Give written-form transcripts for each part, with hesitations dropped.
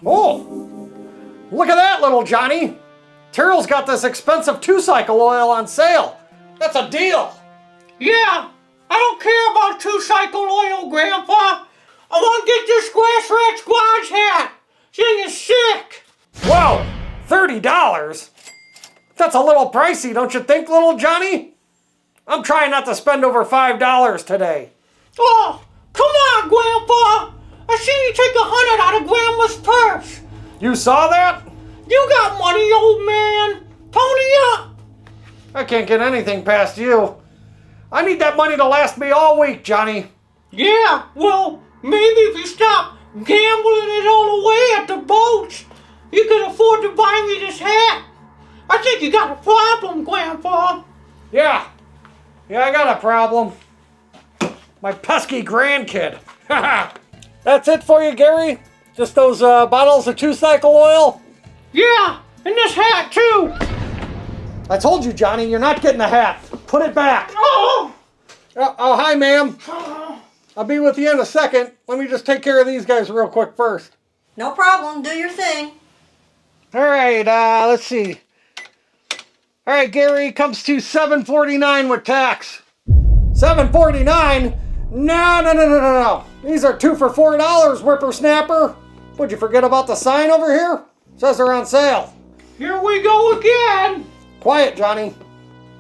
Oh, look at that, little Johnny. Taryl's got this expensive 2-cycle oil on sale. That's a deal. Yeah, I don't care about 2-cycle oil, Grandpa. I want to get this grass rat squash hat. Thing is sick. Whoa, $30? That's a little pricey, don't you think, little Johnny? I'm trying not to spend over $5 today. Oh, come on, Grandpa. I seen you take 100 out of Grandma's purse. You saw that? You got money, old man. Pony up. I can't get anything past you. I need that money to last me all week, Johnny. Yeah, well, maybe if you stop gambling it all away at the boats, you can afford to buy me this hat. I think you got a problem, Grandpa. Yeah, I got a problem. My pesky grandkid. That's it for you, Gary? Just those bottles of 2-cycle oil? Yeah, and this hat too. I told you, Johnny, you're not getting the hat. Put it back. Oh, Hi, ma'am. I'll be with you in a second. Let me just take care of these guys real quick first. No problem. Do your thing. All right, let's see. All right, Gary, comes to $7.49 with tax. $7.49? No. These are 2 for $4, whippersnapper. Would you forget about the sign over here? Says they're on sale. here we go again. Quiet, Johnny.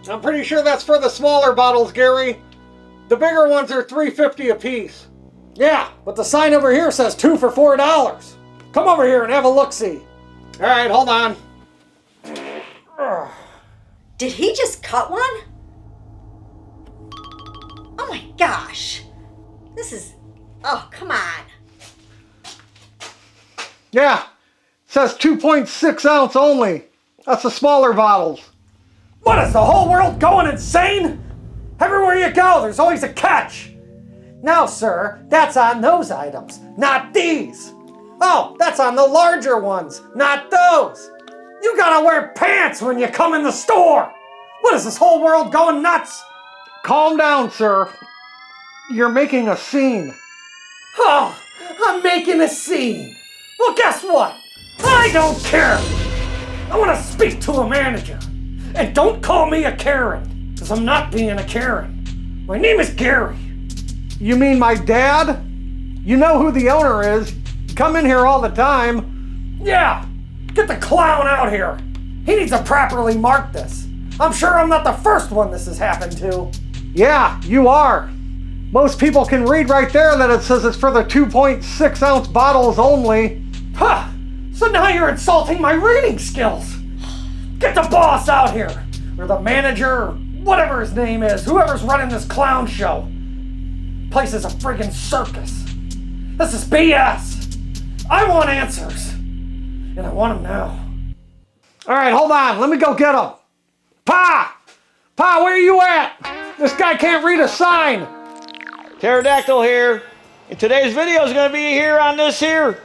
I'm pretty sure that's for the smaller bottles, Gary. The bigger ones are $3.50 a piece. Yeah, but the sign over here says 2 for $4. Come over here and have a look-see. All right, hold on. Did he just cut one? Oh my gosh. This is... Oh, come on. Yeah, it says 2.6 ounce only. That's the smaller bottles. What, is the whole world going insane? Everywhere you go, there's always a catch. No, sir, that's on those items, not these. Oh, that's on the larger ones, not those. You gotta wear pants when you come in the store. What, is this whole world going nuts? Calm down, sir. You're making a scene. Oh, I'm making a scene. Well, guess what? I don't care. I want to speak to a manager. And don't call me a Karen, because I'm not being a Karen. My name is Gary. You mean my dad? You know who the owner is. You come in here all the time. Yeah, get the clown out here. He needs to properly mark this. I'm sure I'm not the first one this has happened to. Yeah, you are. Most people can read right there that it says it's for the 2.6 ounce bottles only. Huh, so now you're insulting my reading skills. Get the boss out here, or the manager, or whatever his name is, whoever's running this clown show. Place is a friggin' circus. This is BS. I want answers, and I want them now. All right, hold on, let me go get them. Pa, where are you at? This guy can't read a sign. Pterodactyl here, and today's video is going to be here on this here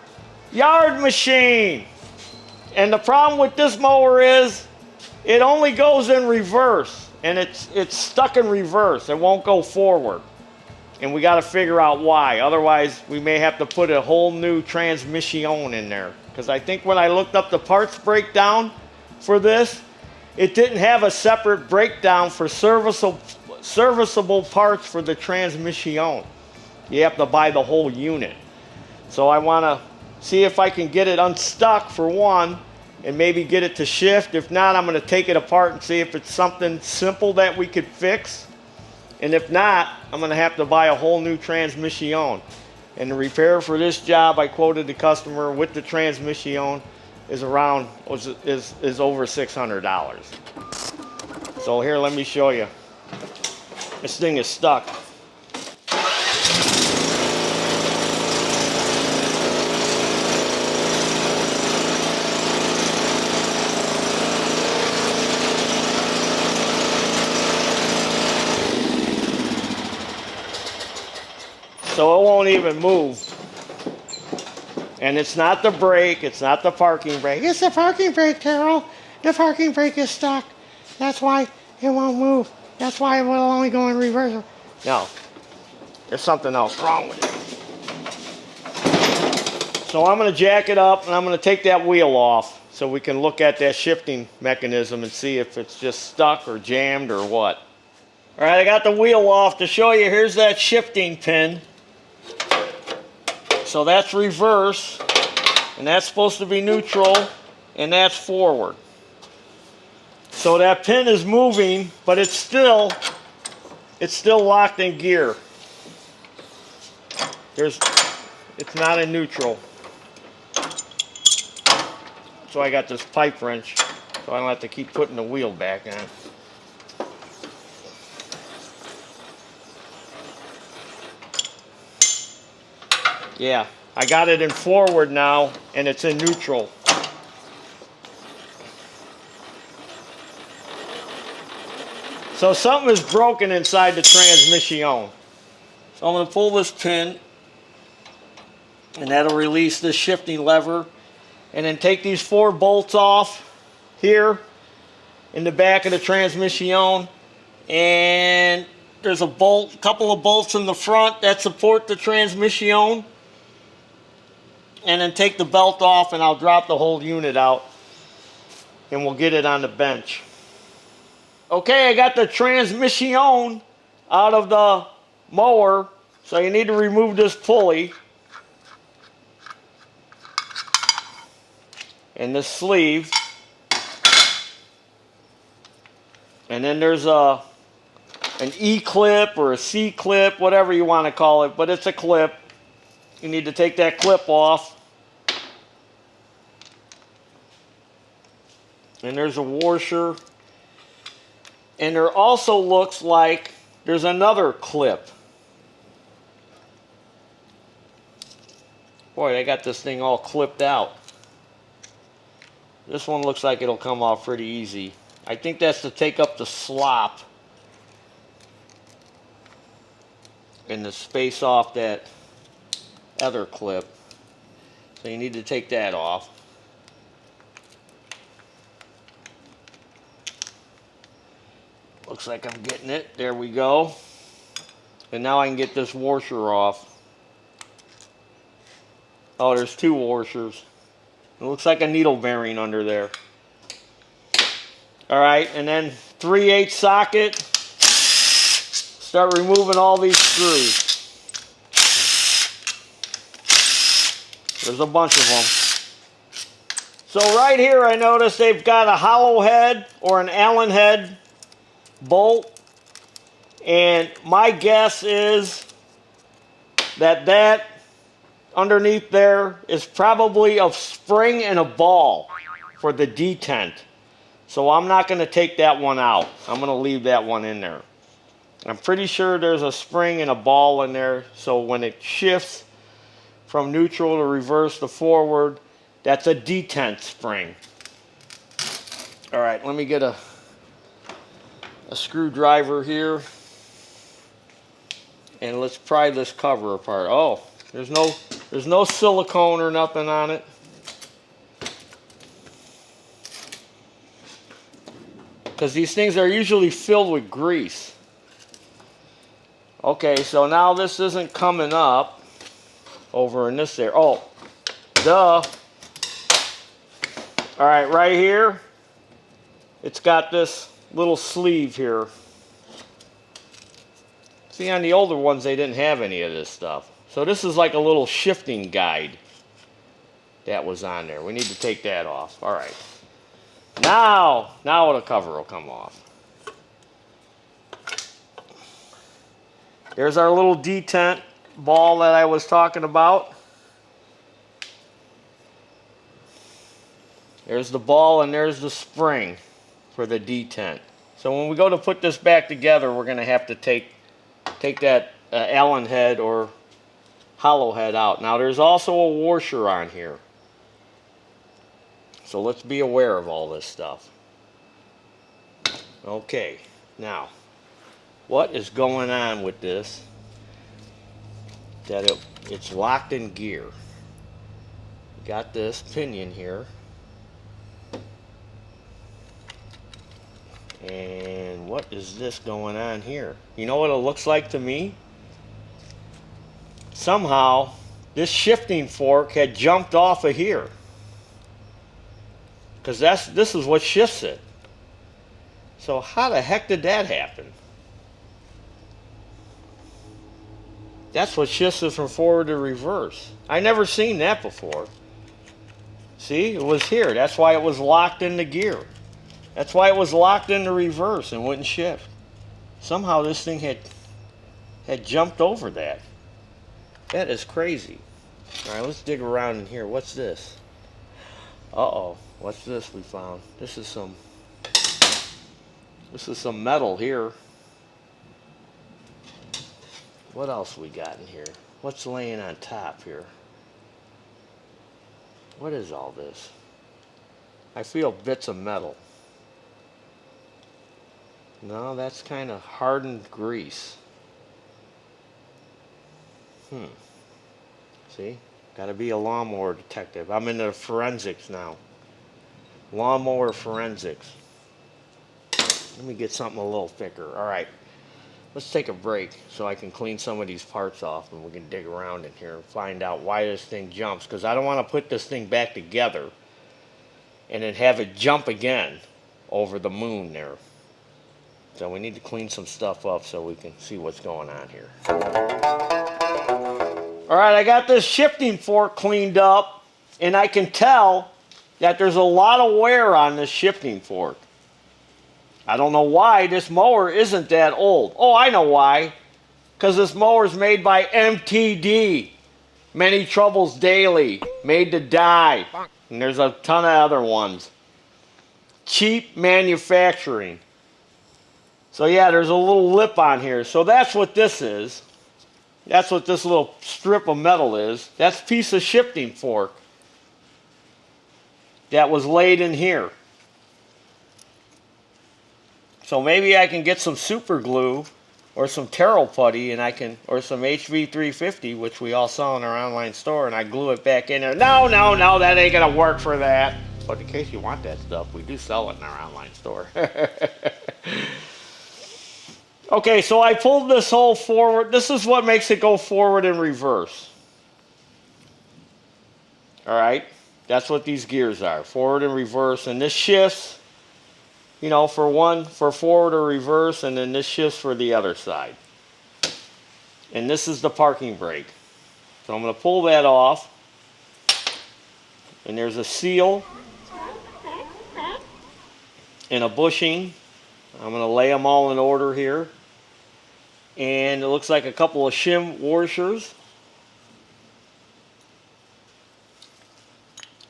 yard machine. And the problem with this mower is it only goes in reverse, and it's stuck in reverse. It won't go forward, and we got to figure out why. Otherwise, we may have to put a whole new transmission in there, because I think when I looked up the parts breakdown for this, it didn't have a separate breakdown for serviceable parts for the transmission. You have to buy the whole unit. So I want to see if I can get it unstuck for one, and maybe get it to shift. If not, I'm going to take it apart and see if it's something simple that we could fix. And if not, I'm going to have to buy a whole new transmission. And the repair for this job, I quoted the customer with the transmission, is over $600. So here, let me show you. This thing is stuck. So it won't even move. And it's not the brake, it's not the parking brake. It's the parking brake, Taryl. The parking brake is stuck. That's why it won't move. That's why it will only go in reverse. No, there's something else wrong with it. So I'm going to jack it up and I'm going to take that wheel off so we can look at that shifting mechanism and see if it's just stuck or jammed or what. All right, I got the wheel off to show you. Here's that shifting pin. So that's reverse, and that's supposed to be neutral, and that's forward. So that pin is moving, but it's still locked in gear. It's not in neutral. So I got this pipe wrench, so I don't have to keep putting the wheel back on. Yeah, I got it in forward now, and it's in neutral. So something is broken inside the transmission. So I'm going to pull this pin, and that'll release this shifting lever, and then take these 4 bolts off here in the back of the transmission, and there's a couple of bolts in the front that support the transmission, and then take the belt off, and I'll drop the whole unit out, and we'll get it on the bench. Okay, I got the transmission out of the mower, so you need to remove this pulley and this sleeve. And then there's an E-clip or a C-clip, whatever you want to call it, but it's a clip. You need to take that clip off. And there's a washer. And there also looks like there's another clip. Boy, they got this thing all clipped out. This one looks like it'll come off pretty easy. I think that's to take up the slop and the space off that other clip. So you need to take that off. Looks like I'm getting it. There we go. And now I can get this washer off. Oh, there's 2 washers. It looks like a needle bearing under there. Alright, and then 3/8 socket. Start removing all these screws. There's a bunch of them. So right here I notice they've got a hollow head or an Allen head bolt, and my guess is that underneath there is probably a spring and a ball for the detent. So I'm not going to take that one out. I'm going to leave that one in there. I'm pretty sure there's a spring and a ball in there, so when it shifts from neutral to reverse to forward, that's a detent spring. Alright, let me get a screwdriver here, and let's pry this cover apart. Oh, there's no silicone or nothing on it. Because these things are usually filled with grease. Okay, so now this isn't coming up over in this area. Oh, duh. Alright, right here, it's got this little sleeve here. See, on the older ones they didn't have any of this stuff. So this is like a little shifting guide that was on there. We need to take that off. Alright. Now the cover will come off. There's our little detent ball that I was talking about. There's the ball and there's the spring for the detent. So when we go to put this back together, we're going to have to take that Allen head or hollow head out. Now there's also a washer on here. So let's be aware of all this stuff. Okay, now what is going on with this? That it's locked in gear. Got this pinion here. And what is this going on here? You know what it looks like to me? Somehow this shifting fork had jumped off of here. Because this is what shifts it. So how the heck did that happen? That's what shifts it from forward to reverse. I never seen that before. See, it was here. That's why it was locked in the gear. That's why it was locked in the reverse and wouldn't shift. Somehow this thing had jumped over that. That is crazy. All right, let's dig around in here. What's this? Uh-oh. What's this we found? This is some metal here. What else we got in here? What's laying on top here? What is all this? I feel bits of metal. No, that's kind of hardened grease. See? Got to be a lawnmower detective. I'm into forensics now. Lawnmower forensics. Let me get something a little thicker. All right. Let's take a break so I can clean some of these parts off and we can dig around in here and find out why this thing jumps. Because I don't want to put this thing back together and then have it jump again over the moon there. So we need to clean some stuff up so we can see what's going on here. Alright, I got this shifting fork cleaned up and I can tell that there's a lot of wear on this shifting fork. I don't know why this mower isn't that old. Oh, I know why. Because this mower is made by MTD. Many Troubles Daily. Made to Die. And there's a ton of other ones. Cheap manufacturing. So yeah, there's a little lip on here. So that's what this is. That's what this little strip of metal is. That's a piece of shifting fork that was laid in here. So maybe I can get some super glue or some Taryl putty and or some HV350, which we all saw in our online store, and I glue it back in there. No, that ain't gonna work for that. But in case you want that stuff, we do sell it in our online store. Okay, so I pulled this hole forward. This is what makes it go forward and reverse. All right, that's what these gears are, forward and reverse, and this shifts, you know, for forward or reverse, and then this shifts for the other side. And this is the parking brake. So I'm going to pull that off, and there's a seal and a bushing. I'm going to lay them all in order here. And it looks like a couple of shim washers.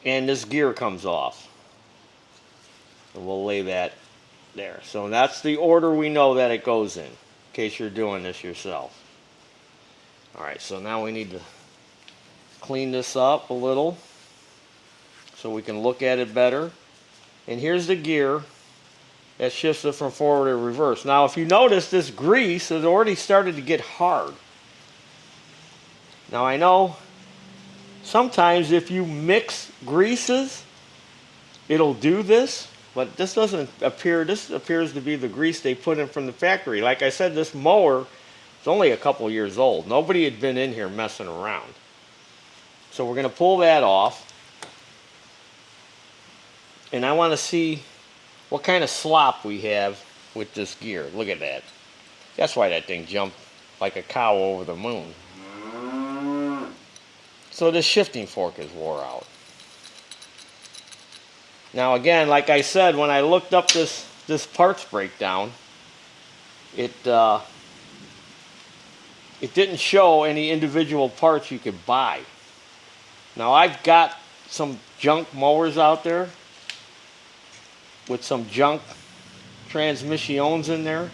And this gear comes off. And we'll lay that there. So that's the order we know that it goes in case you're doing this yourself. Alright, so now we need to clean this up a little so we can look at it better. And here's the gear that shifts it from forward to reverse. Now if you notice, this grease has already started to get hard. Now I know sometimes if you mix greases, it'll do this, but this doesn't appear, this appears to be the grease they put in from the factory. Like I said, this mower is only a couple years old. Nobody had been in here messing around. So we're going to pull that off. And I want to see what kind of slop we have with this gear. Look at that. That's why that thing jumped like a cow over the moon. So this shifting fork is wore out. Now again, like I said, when I looked up this parts breakdown, it didn't show any individual parts you could buy. Now I've got some junk mowers out there with some junk transmissions in there.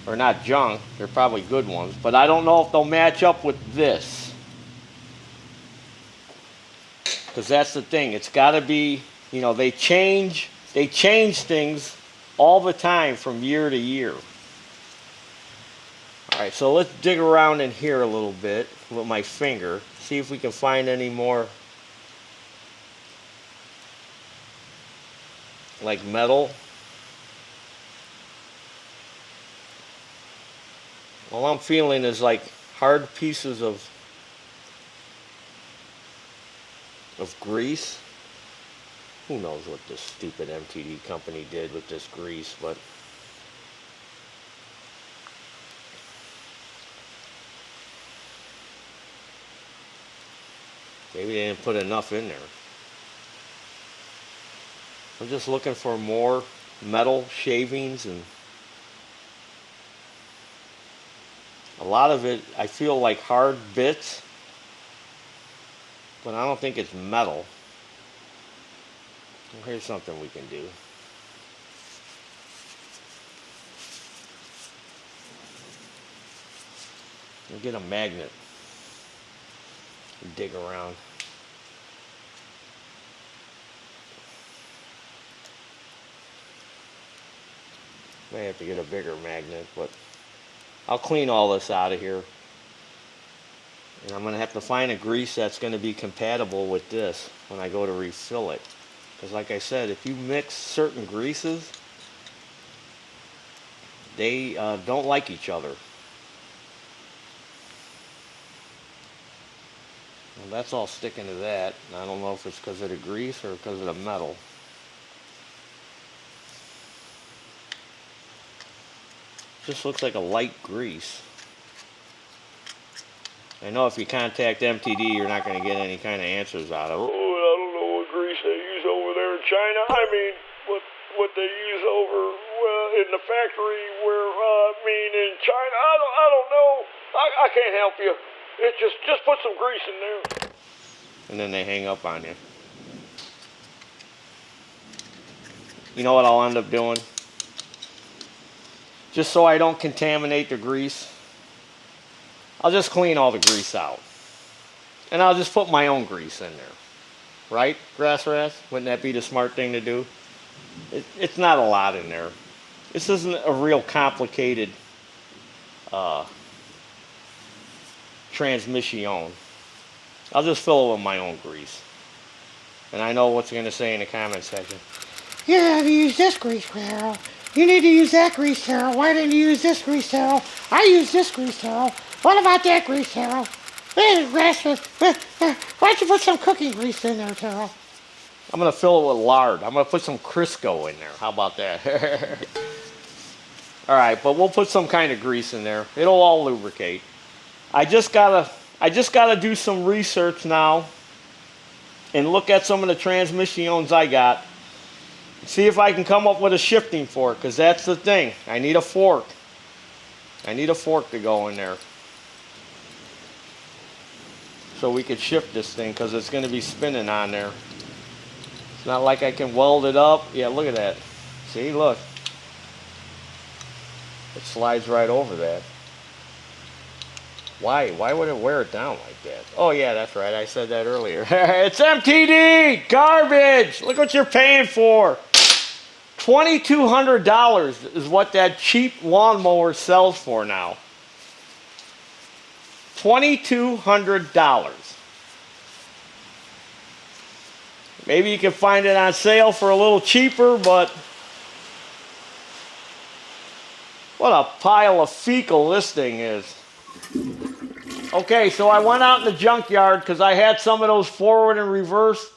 Or not junk, they're probably good ones, but I don't know if they'll match up with this. Because that's the thing, it's got to be, you know, they change things all the time from year to year. Alright, so let's dig around in here a little bit with my finger, see if we can find any more like metal. All I'm feeling is like hard pieces of of grease. Who knows what this stupid MTD company did with this grease, but maybe they didn't put enough in there. I'm just looking for more metal shavings, and a lot of it I feel like hard bits, but I don't think it's metal. Well, here's something we can do. We'll get a magnet and dig around. May have to get a bigger magnet, but I'll clean all this out of here. And I'm going to have to find a grease that's going to be compatible with this when I go to refill it. Because like I said, if you mix certain greases, they don't like each other. Well, that's all sticking to that. I don't know if it's because of the grease or because of the metal. Just looks like a light grease. I know if you contact MTD, you're not going to get any kind of answers out of it. Oh, I don't know what grease they use over there in China. I mean, what they use over in the factory where in China. I don't know. I can't help you. It's just put some grease in there. And then they hang up on you. You know what I'll end up doing? Just so I don't contaminate the grease, I'll just clean all the grease out. And I'll just put my own grease in there. Right, grass rats? Wouldn't that be the smart thing to do? It's not a lot in there. This isn't a real complicated transmission. I'll just fill it with my own grease. And I know what you're going to say in the comment section. You have to use this grease, Taryl. You need to use that grease, Taryl. Why didn't you use this grease, Taryl? I use this grease, Taryl. What about that grease, Taryl? Why don't you put some cooking grease in there, Taryl? I'm going to fill it with lard. I'm going to put some Crisco in there. How about that? All right, but we'll put some kind of grease in there. It'll all lubricate. I just gotta do some research now and look at some of the transmissions I got. See if I can come up with a shifting fork, because that's the thing. I need a fork. I need a fork to go in there, so we could shift this thing, because it's going to be spinning on there. It's not like I can weld it up. Yeah, look at that. See, look. It slides right over that. Why? Why would it wear it down like that? Oh yeah, that's right. I said that earlier. It's MTD! Garbage! Look what you're paying for. $2,200 is what that cheap lawnmower sells for now. $2,200. Maybe you can find it on sale for a little cheaper, but what a pile of fecal this thing is. Okay, so I went out in the junkyard because I had some of those forward and reverse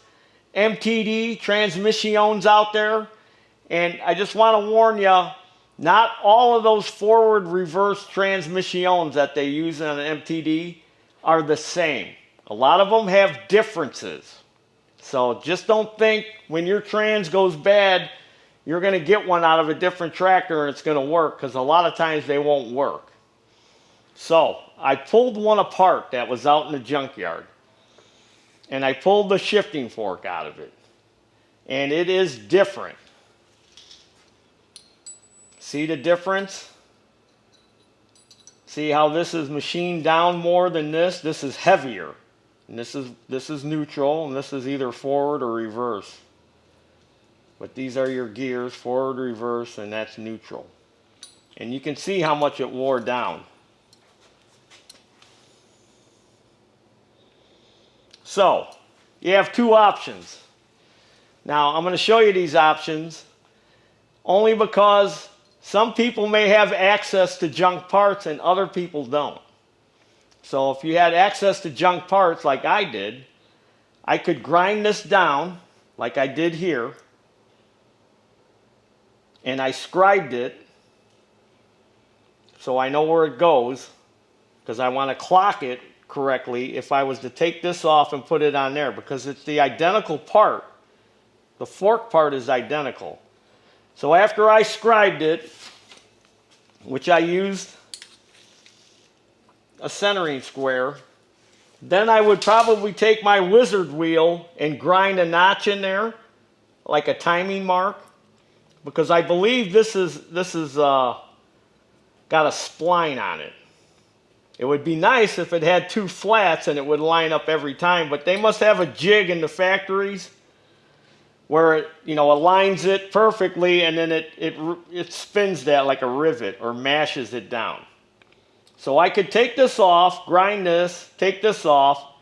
MTD transmissions out there. And I just want to warn you, not all of those forward reverse transmissions that they use on an MTD are the same. A lot of them have differences. So just don't think when your trans goes bad, you're going to get one out of a different tractor and it's going to work, because a lot of times they won't work. So I pulled one apart that was out in the junkyard, and I pulled the shifting fork out of it, and it is different. See the difference? See how this is machined down more than this? This is heavier, and this is neutral, and this is either forward or reverse. But these are your gears, forward, reverse, and that's neutral. And you can see how much it wore down. So, you have two options. Now, I'm going to show you these options only because some people may have access to junk parts and other people don't. So, if you had access to junk parts like I did, I could grind this down like I did here, and I scribed it so I know where it goes, because I want to clock it correctly if I was to take this off and put it on there, because it's the identical part. The fork part is identical. So after I scribed it, which I used a centering square, then I would probably take my wizard wheel and grind a notch in there, like a timing mark, because I believe this is got a spline on it. It would be nice if it had two flats and it would line up every time, but they must have a jig in the factories where it, aligns it perfectly, and then it spins that like a rivet or mashes it down. So I could take this off, grind this, take this off,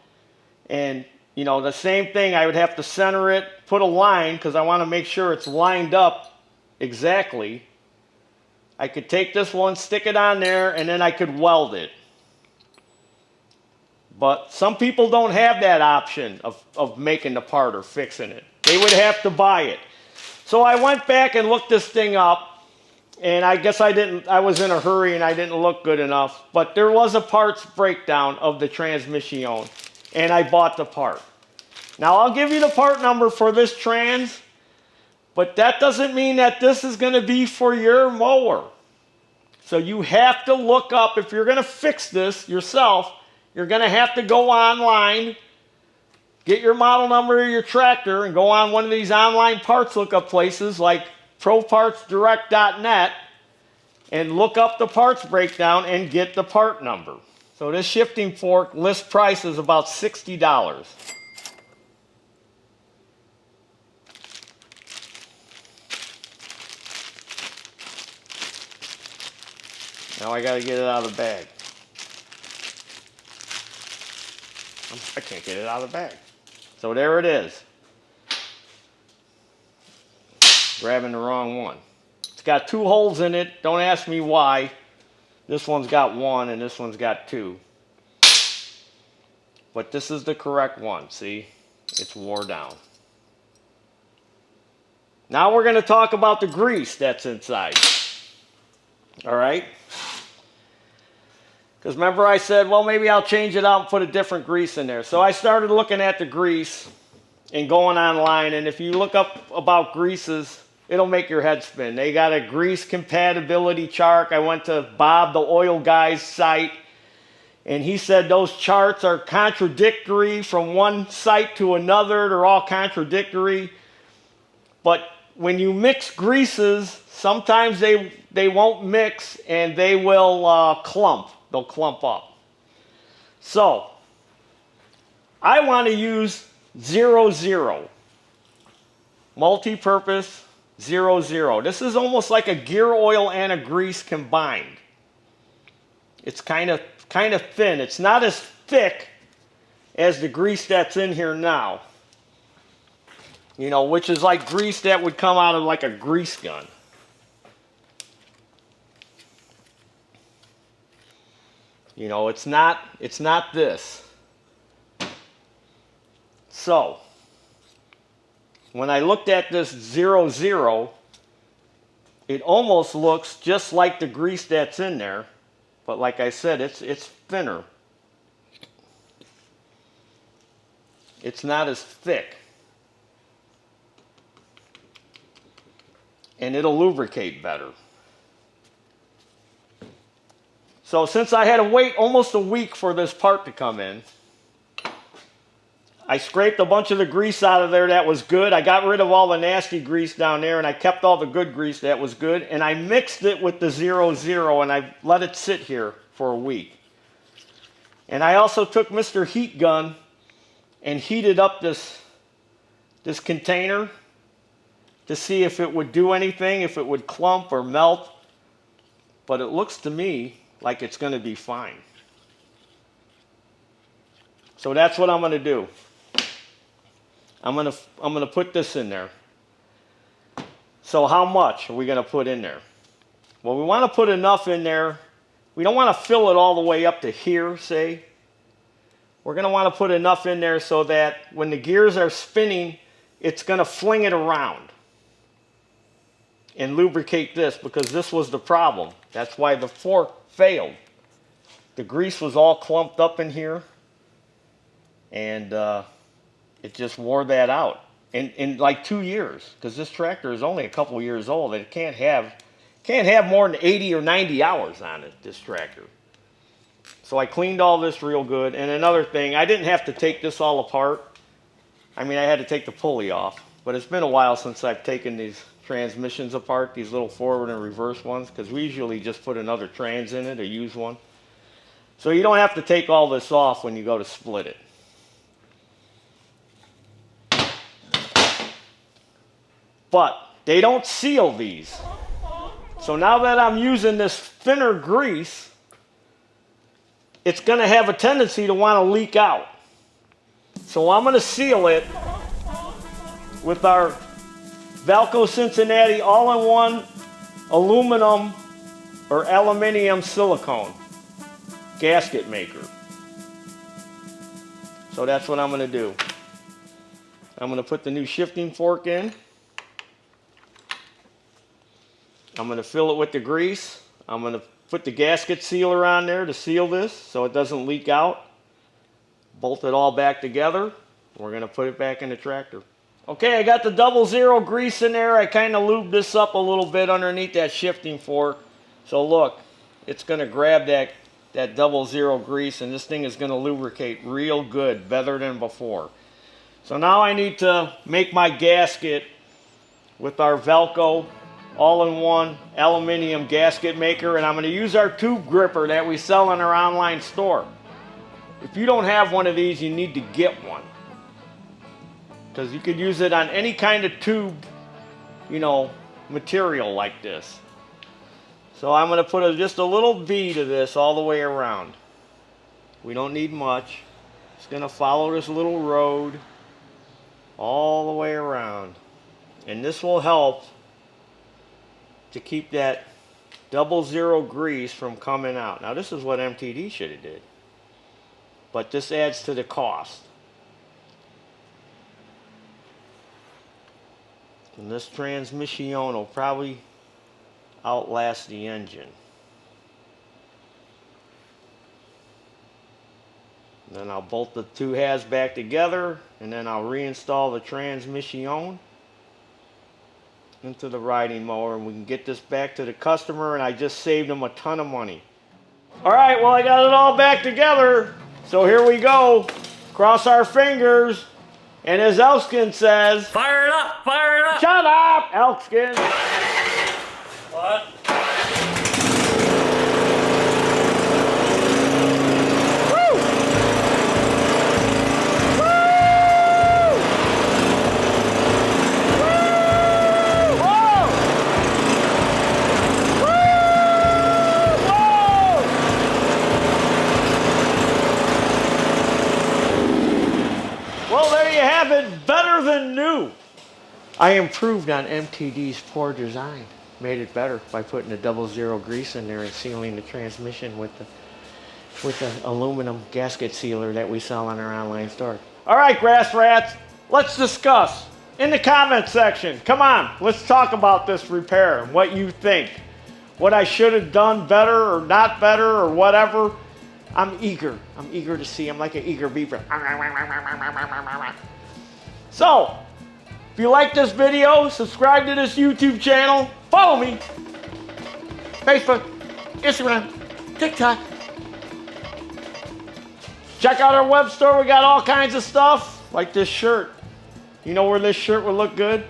and the same thing, I would have to center it, put a line, because I want to make sure it's lined up exactly. I could take this one, stick it on there, and then I could weld it. But some people don't have that option of making the part or fixing it. They would have to buy it. So I went back and looked this thing up, and I guess I was in a hurry and I didn't look good enough, but there was a parts breakdown of the transmission, and I bought the part. Now I'll give you the part number for this trans, but that doesn't mean that this is going to be for your mower. So you have to look up, if you're going to fix this yourself, you're going to have to go online, get your model number of your tractor, and go on one of these online parts lookup places like ProPartsDirect.net and look up the parts breakdown and get the part number. So this shifting fork list price is about $60. Now I got to get it out of the bag. I can't get it out of the bag. So there it is. Grabbing the wrong one. It's got two holes in it. Don't ask me why. This one's got one and this one's got two. But this is the correct one. See? It's wore down. Now we're going to talk about the grease that's inside. Alright? Because remember I said, well, maybe I'll change it out and put a different grease in there. So I started looking at the grease and going online, and if you look up about greases, it'll make your head spin. They got a grease compatibility chart. I went to Bob, the oil guy's site, and he said those charts are contradictory from one site to another. They're all contradictory. But when you mix greases, sometimes they won't mix and they will clump. They'll clump up. So, I want to use 00. Multi-purpose 00. This is almost like a gear oil and a grease combined. It's kind of thin. It's not as thick as the grease that's in here now. Which is like grease that would come out of like a grease gun. It's not this. So, when I looked at this 00, it almost looks just like the grease that's in there, but like I said, it's thinner. It's not as thick. And it'll lubricate better. So since I had to wait almost a week for this part to come in, I scraped a bunch of the grease out of there that was good. I got rid of all the nasty grease down there, and I kept all the good grease that was good, and I mixed it with the 00, and I let it sit here for a week. And I also took Mr. Heat Gun and heated up this container to see if it would do anything, if it would clump or melt. But it looks to me like it's going to be fine. So that's what I'm going to do. I'm going to put this in there. So how much are we going to put in there? Well, we want to put enough in there. We don't want to fill it all the way up to here, say. we're going to want to put enough in there so that when the gears are spinning, it's going to fling it around and lubricate this, because this was the problem. That's why the fork failed. The grease was all clumped up in here, and it just wore that out in like 2 years, because this tractor is only a couple years old. It can't have more than 80 or 90 hours on it, this tractor. So I cleaned all this real good. And another thing, I didn't have to take this all apart. I mean, I had to take the pulley off, but it's been a while since I've taken these transmissions apart, these little forward and reverse ones, because we usually just put another trans in it, a used one. So you don't have to take all this off when you go to split it. But they don't seal these. So now that I'm using this thinner grease, it's going to have a tendency to want to leak out. So I'm going to seal it with our Valco Cincinnati all-in-one aluminum or aluminium silicone gasket maker. So that's what I'm going to do. I'm going to put the new shifting fork in. I'm going to fill it with the grease. I'm going to put the gasket sealer on there to seal this so it doesn't leak out. Bolt it all back together. We're going to put it back in the tractor. Okay, I got the 00 grease in there. I kind of lubed this up a little bit underneath that shifting fork. So look, it's going to grab that 00 grease, and this thing is going to lubricate real good, better than before. So now I need to make my gasket with our Valco all-in-one aluminium gasket maker, and I'm going to use our tube gripper that we sell in our online store. If you don't have one of these, you need to get one, because you could use it on any kind of tube, you know, material like this. So I'm going to put just a little V to this all the way around. We don't need much. It's going to follow this little road all the way around, and this will help to keep that 00 grease from coming out. Now this is what MTD should have did, but this adds to the cost. And this transmission will probably outlast the engine. And then I'll bolt the two halves back together, and then I'll reinstall the transmission into the riding mower, and we can get this back to the customer, and I just saved them a ton of money. All right, well, I got it all back together, so here we go. Cross our fingers, and as Elkskin says, fire it up, fire it up. Shut up, Elkskin. What? Better than new. I improved on MTD's poor design. Made it better by putting the 00 grease in there and sealing the transmission with the aluminum gasket sealer that we sell on our online store. All right, grass rats, let's discuss in the comment section. Come on, let's talk about this repair and what you think. What I should have done better or not better or whatever. I'm eager to see. I'm like an eager beaver. So, if you like this video, subscribe to this YouTube channel, follow me, Facebook, Instagram, TikTok. Check out our web store, we got all kinds of stuff, like this shirt. You know where this shirt would look good?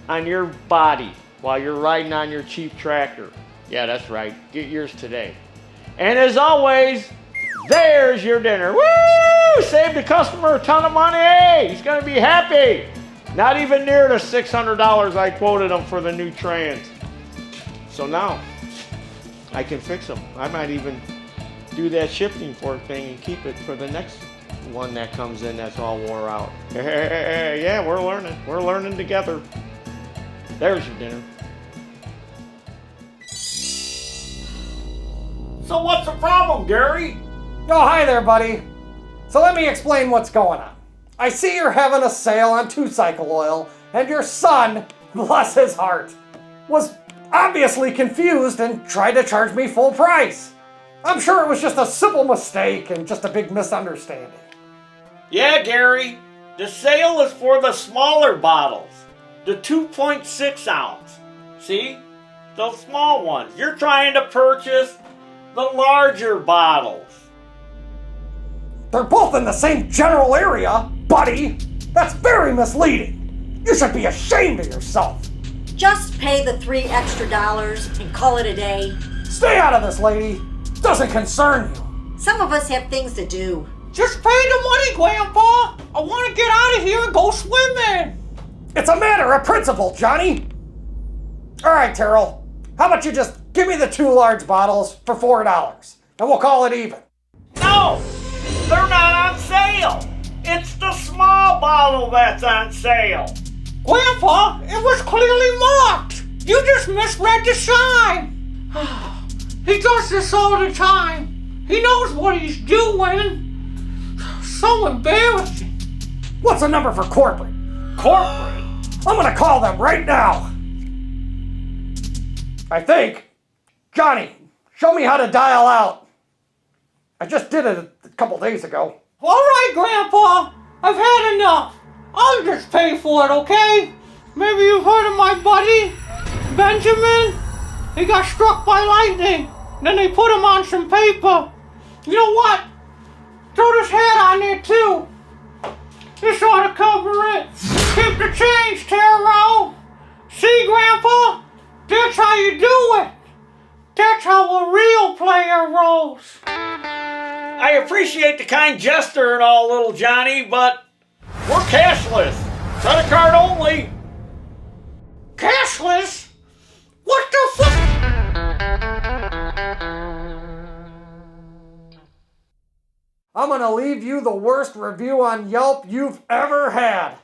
On your body, while you're riding on your cheap tractor. Yeah, that's right, get yours today. And as always, there's your dinner. Woo! Saved the customer a ton of money. He's going to be happy. Not even near the $600 I quoted him for the new trans. So now I can fix them. I might even do that shifting fork thing and keep it for the next one that comes in that's all wore out. Yeah, we're learning. We're learning together. There's your dinner. So what's the problem, Gary? Oh, hi there, buddy. So let me explain what's going on. I see you're having a sale on 2-cycle oil, and your son, bless his heart, was obviously confused and tried to charge me full price. I'm sure it was just a simple mistake and just a big misunderstanding. Yeah, Gary, the sale is for the smaller bottles, the 2.6 ounce. See? Those small ones. You're trying to purchase the larger bottles. They're both in the same general area, buddy. That's very misleading. You should be ashamed of yourself. Just pay the $3 extra and call it a day. Stay out of this, lady. Doesn't concern you. Some of us have things to do. Just pay the money, Grandpa. I want to get out of here and go swimming. It's a matter of principle, Johnny. All right, Taryl. How about you just give me the 2 large bottles for $4, and we'll call it even. No, they're not on sale. It's the small bottle that's on sale. Grandpa, it was clearly marked. You just misread the sign. He does this all the time. He knows what he's doing. So embarrassing. What's the number for corporate? Corporate? I'm gonna call them right now. I think. Johnny, show me how to dial out. I just did it a couple days ago. All right, Grandpa. I've had enough. I'll just pay for it, okay? Maybe you've heard of my buddy, Benjamin? He got struck by lightning. Then they put him on some paper. You know what? Throw this hat on there, too. This ought to cover it. Keep the change, Taryl. See, Grandpa? That's how you do it. That's how a real player rolls. I appreciate the kind gesture and all, little Johnny, but we're cashless. Credit card only. Cashless? What the fuck? I'm gonna leave you the worst review on Yelp you've ever had.